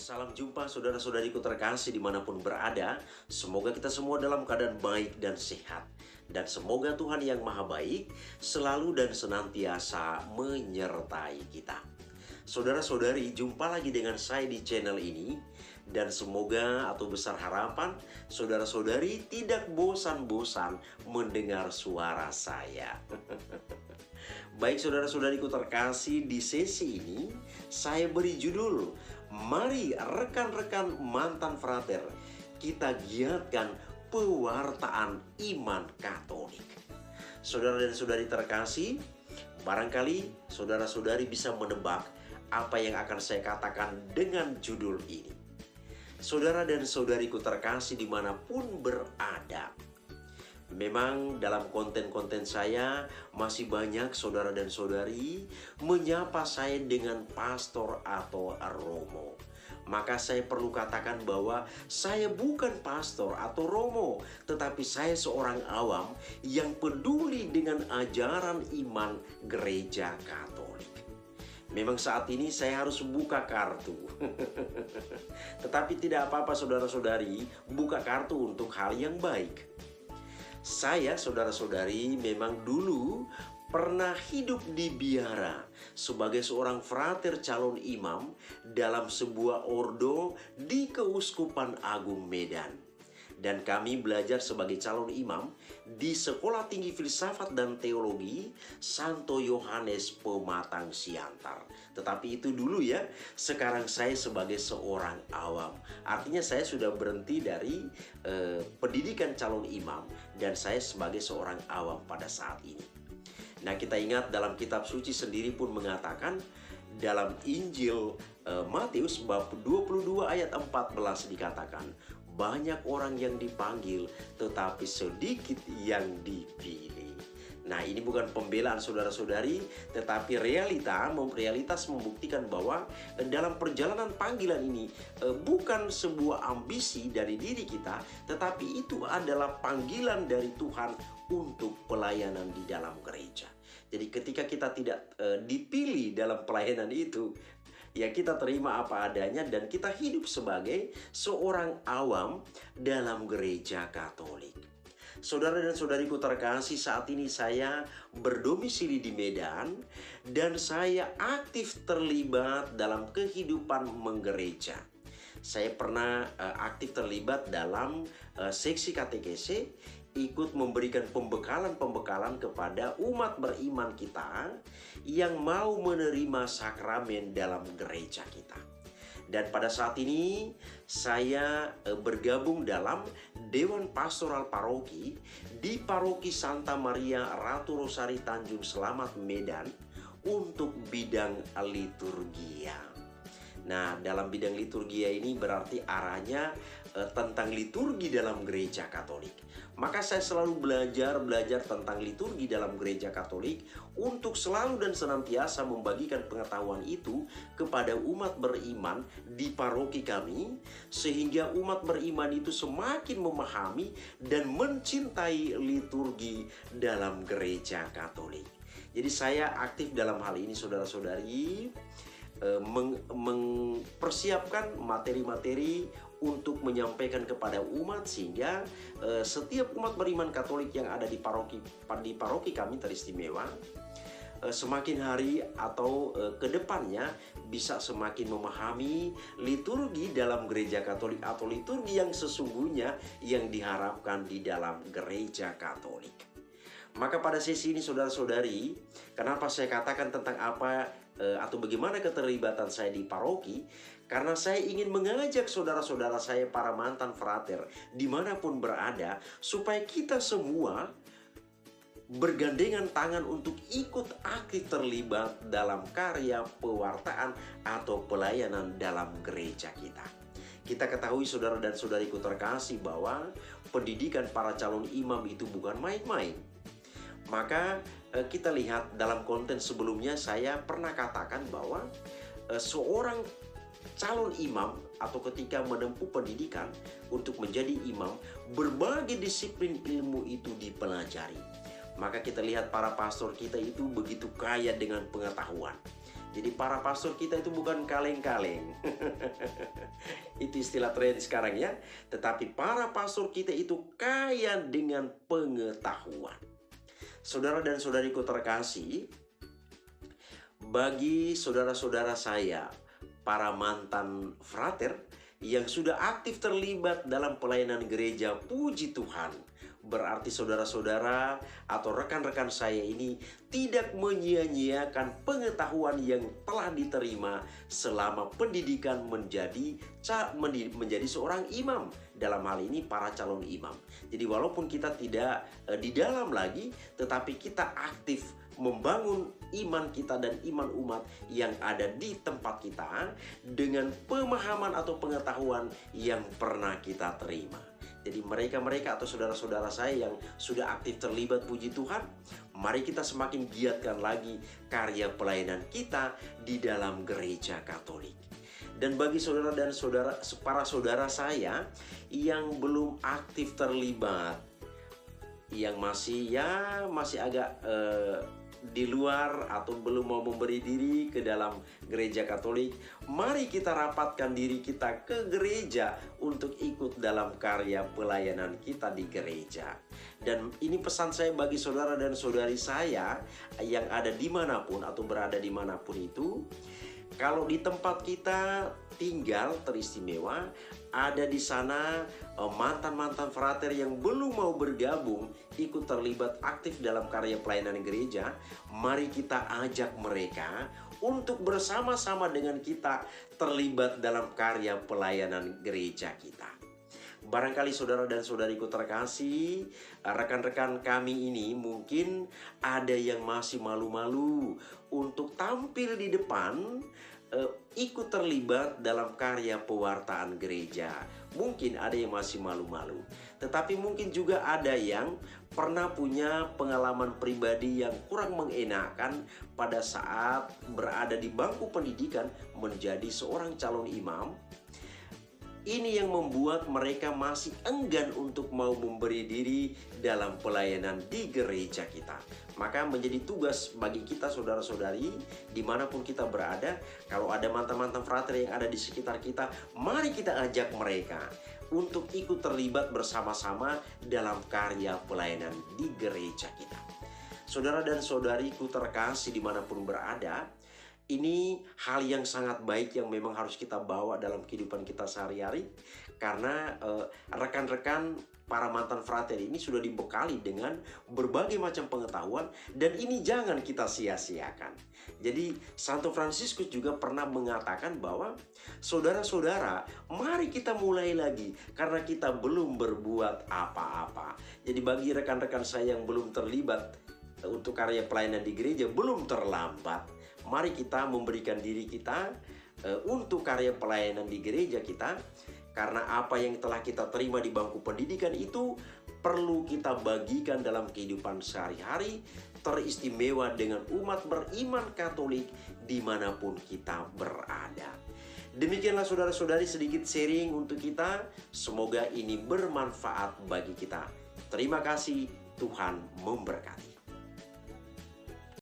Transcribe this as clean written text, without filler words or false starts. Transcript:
Salam jumpa saudara-saudariku terkasih dimanapun berada. Semoga kita semua dalam keadaan baik dan sehat. Dan semoga Tuhan yang maha baik selalu dan senantiasa menyertai kita. Saudara-saudari, jumpa lagi dengan saya di channel ini. Dan semoga atau besar harapan saudara-saudari tidak bosan-bosan mendengar suara saya. Baik saudara-saudariku terkasih, di sesi ini saya beri judul, mari rekan-rekan mantan frater kita giatkan pewartaan iman Katolik. Saudara dan saudari terkasih, barangkali saudara-saudari bisa menebak apa yang akan saya katakan dengan judul ini. Saudara dan saudariku terkasih dimanapun berada, memang dalam konten-konten saya masih banyak saudara dan saudari menyapa saya dengan pastor atau romo. Maka saya perlu katakan bahwa saya bukan pastor atau romo, tetapi saya seorang awam yang peduli dengan ajaran iman gereja Katolik. Memang saat ini saya harus buka kartu. Tetapi tidak apa-apa saudara-saudari, buka kartu untuk hal yang baik. Saya, saudara-saudari, memang dulu pernah hidup di Biara sebagai seorang frater calon imam dalam sebuah ordo di Keuskupan Agung Medan. Dan kami belajar sebagai calon imam di Sekolah Tinggi Filsafat dan Teologi Santo Yohanes Pematang Siantar. Tetapi itu dulu ya, sekarang saya sebagai seorang awam. Artinya saya sudah berhenti dari pendidikan calon imam dan saya sebagai seorang awam pada saat ini. Nah, kita ingat dalam kitab suci sendiri pun mengatakan dalam Injil Matius bab 22 ayat 14 dikatakan, banyak orang yang dipanggil tetapi sedikit yang dipilih. Nah, ini bukan pembelaan saudara-saudari, tetapi realitas membuktikan bahwa dalam perjalanan panggilan ini bukan sebuah ambisi dari diri kita, tetapi itu adalah panggilan dari Tuhan untuk pelayanan di dalam gereja. Jadi ketika kita tidak dipilih dalam pelayanan itu, ya kita terima apa adanya dan kita hidup sebagai seorang awam dalam gereja Katolik. Saudara dan saudariku terkasih, saat ini saya berdomisili di Medan dan saya aktif terlibat dalam kehidupan menggereja. Saya pernah aktif terlibat dalam seksi katekese, ikut memberikan pembekalan kepada umat beriman kita yang mau menerima sakramen dalam gereja kita. Dan pada saat ini saya bergabung dalam Dewan Pastoral Paroki di Paroki Santa Maria Ratu Rosari Tanjung Selamat Medan untuk bidang liturgia. Nah, dalam bidang liturgia ini berarti arahnya tentang liturgi dalam gereja Katolik. Maka saya selalu belajar tentang liturgi dalam gereja Katolik untuk selalu dan senantiasa membagikan pengetahuan itu kepada umat beriman di paroki kami, sehingga umat beriman itu semakin memahami dan mencintai liturgi dalam gereja Katolik. Jadi saya aktif dalam hal ini saudara-saudari, mempersiapkan materi-materi untuk menyampaikan kepada umat sehingga setiap umat beriman Katolik yang ada di paroki kami teristimewa semakin hari atau ke depannya bisa semakin memahami liturgi dalam gereja Katolik atau liturgi yang sesungguhnya yang diharapkan di dalam gereja Katolik. Maka pada sesi ini saudara-saudari, kenapa saya katakan tentang apa atau bagaimana keterlibatan saya di paroki? Karena saya ingin mengajak saudara-saudara saya para mantan frater dimanapun berada, supaya kita semua bergandengan tangan untuk ikut aktif terlibat dalam karya pewartaan atau pelayanan dalam gereja kita. Kita ketahui saudara dan saudariku terkasih bahwa pendidikan para calon imam itu bukan main-main. Maka kita lihat dalam konten sebelumnya saya pernah katakan bahwa seorang calon imam atau ketika menempuh pendidikan untuk menjadi imam, berbagai disiplin ilmu itu dipelajari. Maka kita lihat para pastor kita itu begitu kaya dengan pengetahuan. Jadi para pastor kita itu bukan kaleng-kaleng. Itu istilah tren sekarang ya. Tetapi para pastor kita itu kaya dengan pengetahuan. Saudara dan saudariku terkasih, bagi saudara-saudara saya, para mantan frater yang sudah aktif terlibat dalam pelayanan gereja, puji Tuhan, berarti saudara-saudara atau rekan-rekan saya ini tidak menyia-nyiakan pengetahuan yang telah diterima selama pendidikan menjadi seorang imam. Dalam hal ini para calon imam. Jadi walaupun kita tidak di dalam lagi, tetapi kita aktif membangun iman kita dan iman umat yang ada di tempat kita dengan pemahaman atau pengetahuan yang pernah kita terima. Jadi mereka-mereka atau saudara-saudara saya yang sudah aktif terlibat, puji Tuhan, mari kita semakin giatkan lagi karya pelayanan kita di dalam gereja Katolik. Dan bagi saudara dan para saudara saya yang belum aktif terlibat, yang masih agak di luar atau belum mau memberi diri ke dalam gereja Katolik, mari kita rapatkan diri kita ke gereja untuk ikut dalam karya pelayanan kita di gereja. Dan ini pesan saya bagi saudara dan saudari saya yang ada dimanapun atau berada dimanapun itu. Kalau di tempat kita tinggal teristimewa, ada di sana mantan-mantan frater yang belum mau bergabung, ikut terlibat aktif dalam karya pelayanan gereja, mari kita ajak mereka untuk bersama-sama dengan kita terlibat dalam karya pelayanan gereja kita. Barangkali saudara dan saudariku terkasih, rekan-rekan kami ini mungkin ada yang masih malu-malu untuk tampil di depan, ikut terlibat dalam karya pewartaan gereja. Mungkin ada yang masih malu-malu, tetapi mungkin juga ada yang pernah punya pengalaman pribadi yang kurang mengenakan pada saat berada di bangku pendidikan menjadi seorang calon imam. Ini yang membuat mereka masih enggan untuk mau memberi diri dalam pelayanan di gereja kita. Maka menjadi tugas bagi kita saudara-saudari dimanapun kita berada, kalau ada mantan-mantan frater yang ada di sekitar kita, mari kita ajak mereka untuk ikut terlibat bersama-sama dalam karya pelayanan di gereja kita. Saudara dan saudariku terkasih dimanapun berada, ini hal yang sangat baik yang memang harus kita bawa dalam kehidupan kita sehari-hari. Karena rekan-rekan para mantan frater ini sudah dibekali dengan berbagai macam pengetahuan. Dan ini jangan kita sia-siakan. Jadi Santo Fransiskus juga pernah mengatakan bahwa saudara-saudara, mari kita mulai lagi karena kita belum berbuat apa-apa. Jadi bagi rekan-rekan saya yang belum terlibat untuk karya pelayanan di gereja, belum terlambat. Mari kita memberikan diri kita untuk karya pelayanan di gereja kita. Karena apa yang telah kita terima di bangku pendidikan itu perlu kita bagikan dalam kehidupan sehari-hari, teristimewa dengan umat beriman Katolik dimanapun kita berada. Demikianlah saudara-saudari sedikit sharing untuk kita. Semoga ini bermanfaat bagi kita. Terima kasih, Tuhan memberkati.